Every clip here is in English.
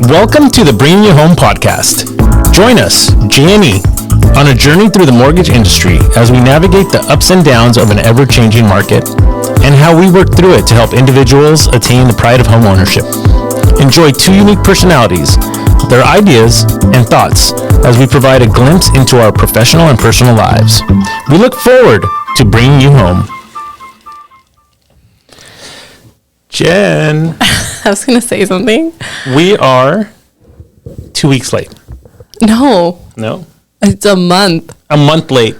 Welcome to the Bringing You Home podcast. Join us, G&E, on a journey through the mortgage industry as we navigate the ups and downs of an ever-changing market and how we work through it to help individuals attain the pride of home ownership. Enjoy two unique personalities, their ideas and thoughts as we provide a glimpse into our professional and personal lives. We look forward to bringing you home. Jen. I was going to say something. We are 2 weeks late. No. No? It's a month. A month late.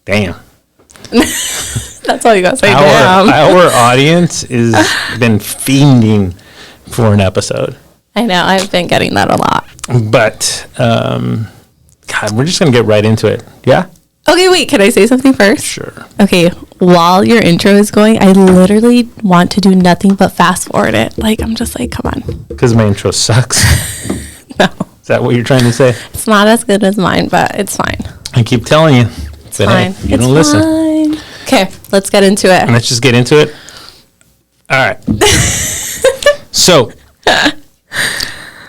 Damn. That's all you got to say. Our audience has been fiending for an episode. I know. I've been getting that a lot. But, God, we're just going to get right into it. Yeah? Okay, wait. Can I say something first? Sure. Okay. While your intro is going, I literally want to do nothing but fast forward it. Like, I'm just like, come on. Because my intro sucks. No. Is that what you're trying to say? It's not as good as mine, but it's fine. I keep telling you. It's fine. Hey, you don't listen. Fine. Okay, let's get into it. Let's just get into it. All right. So,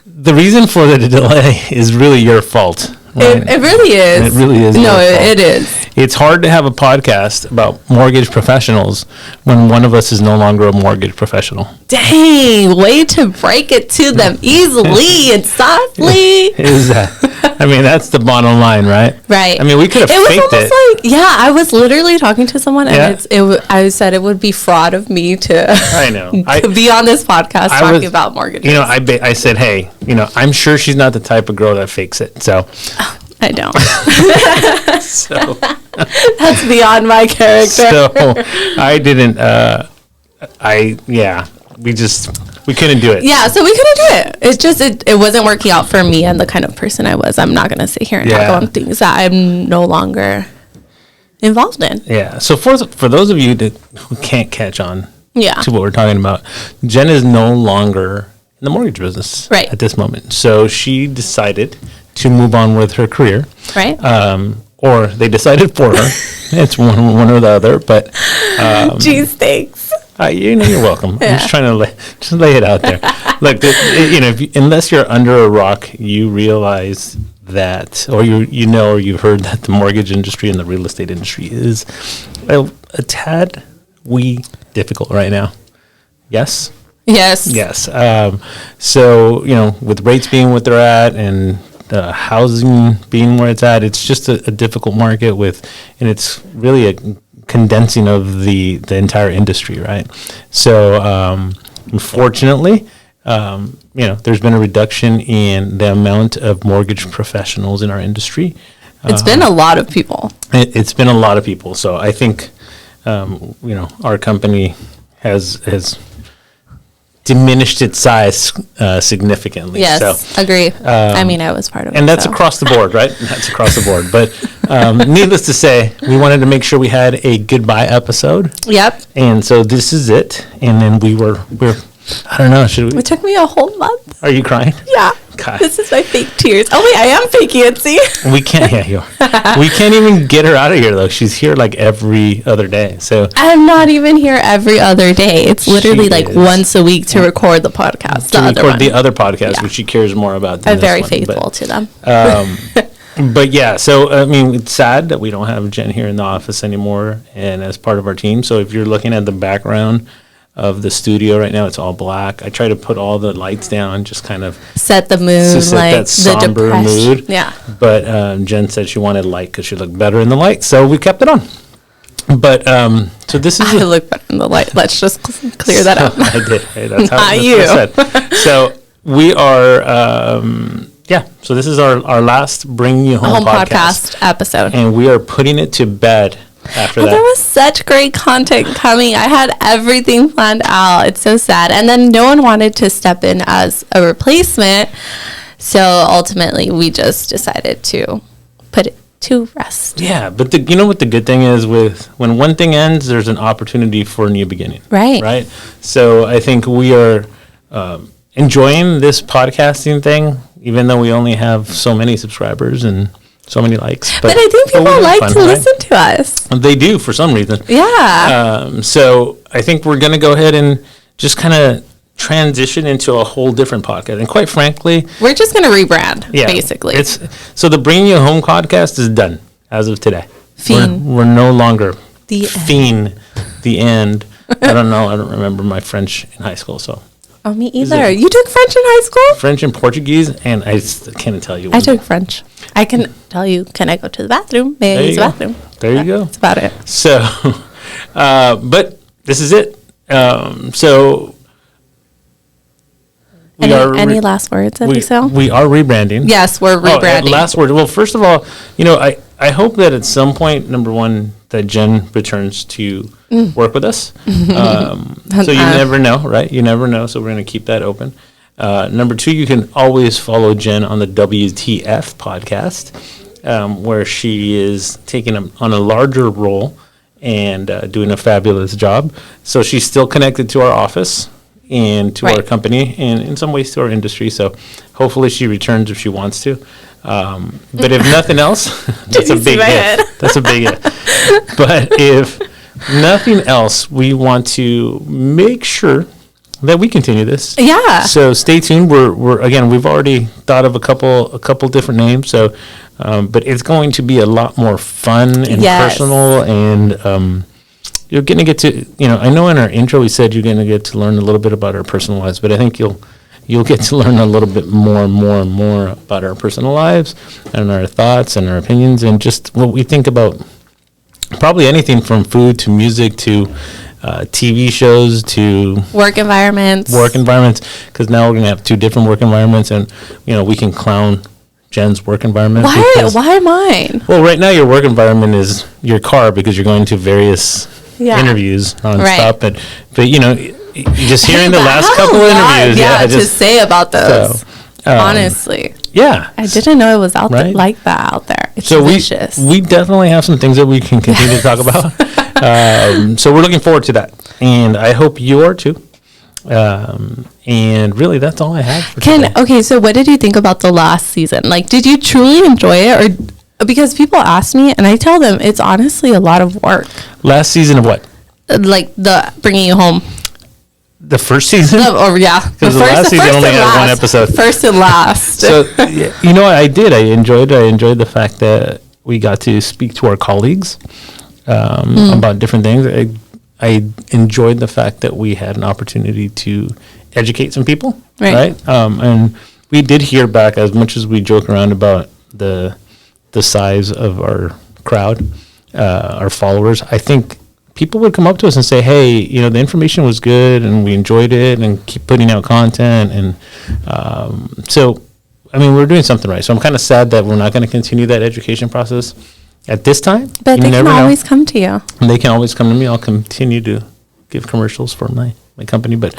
the reason for the delay is really your fault. Right? It really is. It really is. No, it is. It's hard to have a podcast about mortgage professionals when one of us is no longer a mortgage professional. Dang, way to break it to them easily and softly. Is that? I mean, that's the bottom line, right? Right. I mean, we could have faked it. It was almost like, yeah, I was literally talking to someone and Yeah. I said it would be fraud of me to I know. to be on this podcast talking about mortgages. You know, I said, hey, I'm sure she's not the type of girl that fakes it. So I don't. so That's beyond my character. So I didn't. We couldn't do it. Yeah, so we couldn't do it. It's just it wasn't working out for me and the kind of person I was. I'm not gonna sit here and talk on things that I'm no longer involved in. Yeah. So for those of you who can't catch on to what we're talking about, Jen is no longer in the mortgage business at this moment. So she decided to move on with her career. Right. Or they decided for her. It's one or the other. But Geez, thanks. you're welcome. I'm just trying to lay it out there. Look, unless you're under a rock, you realize that, or or you've heard that the mortgage industry and the real estate industry is a tad difficult right now. Yes. Yes. Yes. So with rates being what they're at and housing being where it's at, it's just a difficult market and it's really a condensing of the entire industry, right? So unfortunately, there's been a reduction in the amount of mortgage professionals in our industry. It's been a lot of people. It's been a lot of people. So I think our company has diminished its size significantly. Yes, so, agree. I was part of it. And that's across the board, right? That's across the board. But needless to say, we wanted to make sure we had a goodbye episode. Yep. And so this is it. And then we're I don't know, should we? It took me a whole month. Are you crying? Yeah. God. This is my fake tears. Oh wait, I am faking it, see? We can't we can't even get her out of here though. She's here like every other day. So I'm not even here every other day. It's literally once a week to record the podcast. The other podcast, which she cares more about. I'm very faithful to them. But yeah, so it's sad that we don't have Jen here in the office anymore and as part of our team. So if you're looking at the background of the studio right now, it's all black. I try to put all the lights down, just kind of set the mood, that somber mood. Yeah. But Jen said she wanted light because she looked better in the light, so we kept it on. But so this is. I look better in the light. Let's just clear that up. I did. Hey, that's how Not you. What I said. So we are. So this is our last Bring You Home podcast episode, and we are putting it to bed. After that. There was such great content coming. I had everything planned out. It's so sad. And then no one wanted to step in as a replacement. So ultimately, we just decided to put it to rest. Yeah, but what the good thing is when one thing ends, there's an opportunity for a new beginning. Right. Right? So I think we are enjoying this podcasting thing, even though we only have so many subscribers and so many likes. But I think people like to listen to us. They do for some reason. Yeah. So I think we're going to go ahead and just kind of transition into a whole different podcast. And quite frankly, we're just going to rebrand, basically. So the Bringing You Home podcast is done as of today. Fiend. We're no longer The Fiend, the end. I don't know. I don't remember my French in high school, so. Oh, me either. You took French in high school? French and Portuguese, and I can't tell you. I took French. I can tell you, can I go to the bathroom? May I use the bathroom? There you go. That's about it. So, but this is it. So, any last words, Eliseo? We are rebranding. Yes, we're rebranding. Last word. Well, first of all, I hope that at some point, number one, that Jen returns to work with us. So you never know, right? You never know. So we're going to keep that open. Number two, you can always follow Jen on the WTF podcast, where she is taking on a larger role and doing a fabulous job. So she's still connected to our office and to our company and in some ways to our industry. So hopefully she returns if she wants to. But if nothing else, that's a big if. That's a big if. But if nothing else, we want to make sure that we continue this. Yeah. So stay tuned. We're again, we've already thought of a couple different names. So, but it's going to be a lot more fun and personal, and you're going to get to, I know in our intro we said you're going to get to learn a little bit about our personal lives, but I think you'll get to learn a little bit more about our personal lives and our thoughts and our opinions and just what we think about probably anything from food to music to TV shows to work environments. Because now we're going to have two different work environments, and we can clown Jen's work environment. Why mine? Well, right now your work environment is your car because you're going to various interviews nonstop, but just hearing the last couple of interviews, to say about those. So, honestly, I didn't know it was out there like that out there. It's delicious. We definitely have some things that we can continue to talk about. So we're looking forward to that, and I hope you are too. And really, that's all I have for today. Okay, so what did you think about the last season? Like, did you truly enjoy it, or because people ask me, and I tell them it's honestly a lot of work. Last season of what? Like the Bringing You Home. The first season? Because the last season only had one episode. First and last. So, I did. I enjoyed the fact that we got to speak to our colleagues about different things. I enjoyed the fact that we had an opportunity to educate some people, right? And we did hear back, as much as we joke around about the size of our crowd, our followers. I think people would come up to us and say, hey, the information was good and we enjoyed it, and keep putting out content. And so, we're doing something right. So I'm kind of sad that we're not going to continue that education process at this time. But they can always come to you. And they can always come to me. I'll continue to give commercials for my company. But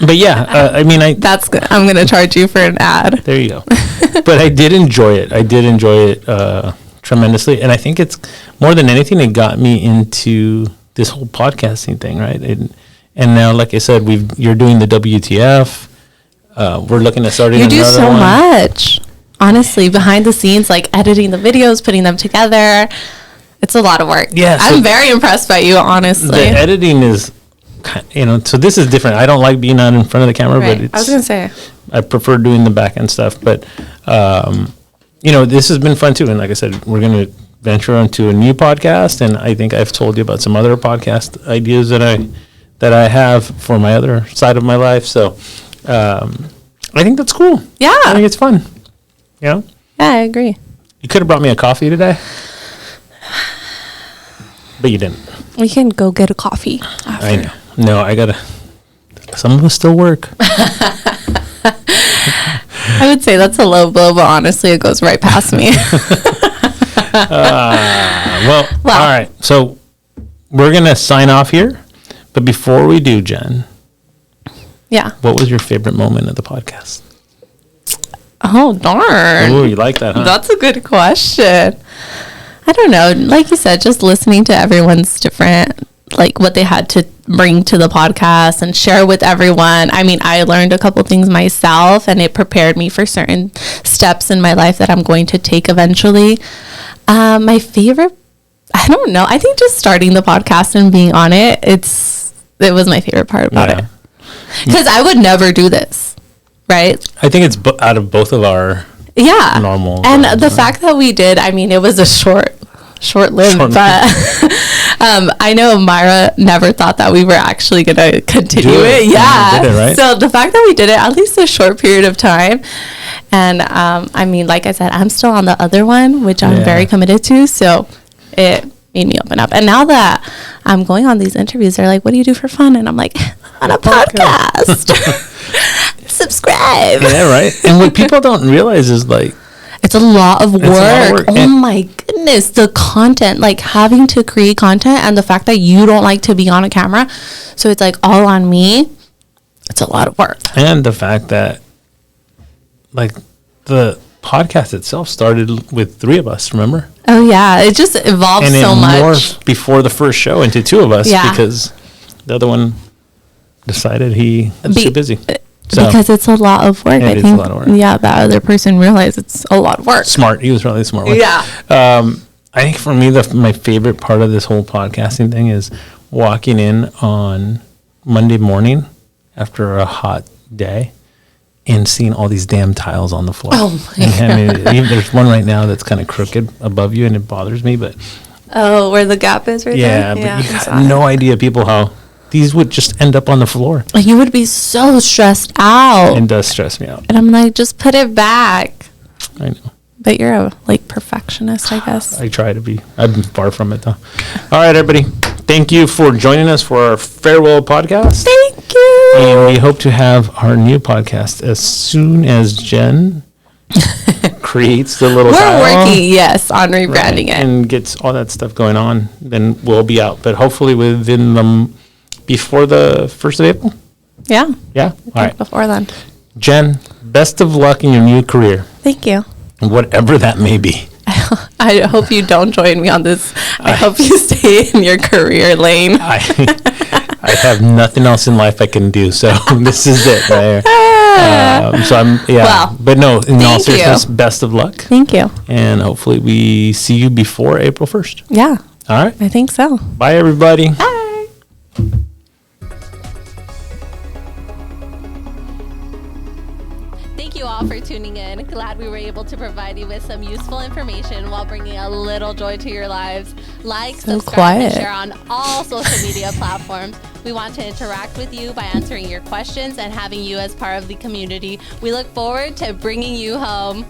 but yeah, that's good. I'm going to charge you for an ad. There you go. But I did enjoy it. Tremendously, and I think it's more than anything, it got me into this whole podcasting thing, right? And now, like I said, you're doing the WTF. We're looking at starting. You do so much, honestly, behind the scenes, like editing the videos, putting them together. It's a lot of work. Yeah, I'm very impressed by you, honestly. The editing is, so this is different. I don't like being out in front of the camera, but I was gonna say I prefer doing the back end stuff, but. This has been fun too. And like I said, we're going to venture onto a new podcast. And I think I've told you about some other podcast ideas that I have for my other side of my life. So I think that's cool. Yeah. I think it's fun. Yeah, I agree. You could have brought me a coffee today, but you didn't. We can go get a coffee after. I know. No, some of us still work. I would say that's a low blow, but honestly, it goes right past me. Well, all right. So we're going to sign off here. But before we do, Jen. Yeah. What was your favorite moment of the podcast? Oh, darn. Oh, you like that, huh? That's a good question. I don't know. Like you said, just listening to everyone's different, like what they had to bring to the podcast and share with everyone. I learned a couple things myself, and it prepared me for certain steps in my life that I'm going to take eventually. My favorite, I don't know. I think just starting the podcast and being on it, it was my favorite part about Yeah. it. Because I would never do this, right? I think it's out of both of our Yeah. normal. And the fact that we did, I mean, it was a short-lived, but I know Myra never thought that we were actually going to continue Do it. it. Yeah. You did it, right? So the fact that we did it at least a short period of time. And I mean, like I said, I'm still on the other one, which I'm Yeah. very committed to. So it made me open up. And now that I'm going on these interviews, they're like, what do you do for fun? And I'm like, on a podcast. Subscribe. Yeah, right. And what people don't realize is like, It's a lot of work. It's a lot of work. Oh And- my goodness. The content, like having to create content and the fact that you don't like to be on a camera. So it's like all on me. It's a lot of work. and the fact that like the podcast itself started with 3 of us, remember? Oh yeah. It just evolves And so it much. morphed before the first show into 2 of us Yeah. because the other one decided he was too busy. So Because it's a lot of work. It I is a think, lot of work. yeah, that other person realized it's a lot of work. smart. He was really a smart one. Yeah. I think for me, my favorite part of this whole podcasting thing is walking in on Monday morning after a hot day and seeing all these damn tiles on the floor. Oh my There's one right now that's kind of crooked above you and it bothers me, but Oh, where the gap is right yeah, there? but you I got saw it. no idea, people, how these would just end up on the floor. You would be so stressed out. It does stress me out. And I'm like, just put it back. I know. But you're a like perfectionist, I guess. I try to be. I'm far from it, though. All right, everybody. Thank you for joining us for our farewell podcast. Thank you. And we hope to have our new podcast as soon as Jen creates the little We're tile, working, yes, on right, rebranding it. and gets all that stuff going on. Then we'll be out, but hopefully within before the 1st of April. Yeah. Yeah. All right, Before then. Jen. Best of luck in your new career, Thank you. whatever that may be. I hope you don't join me on this. I hope you stay in your career lane. I have nothing else in life I can do, so this is it. Right here. So I'm Well, but no. In all thank you. seriousness, best of luck, Thank you. and hopefully we see you before April 1st. Yeah, All right. I think so. Bye, everybody. Bye. Thank you all for tuning in. Glad we were able to provide you with some useful information while bringing a little joy to your lives. Like, subscribe, and share on all social media platforms. We want to interact with you by answering your questions and having you as part of the community. We look forward to bringing you home.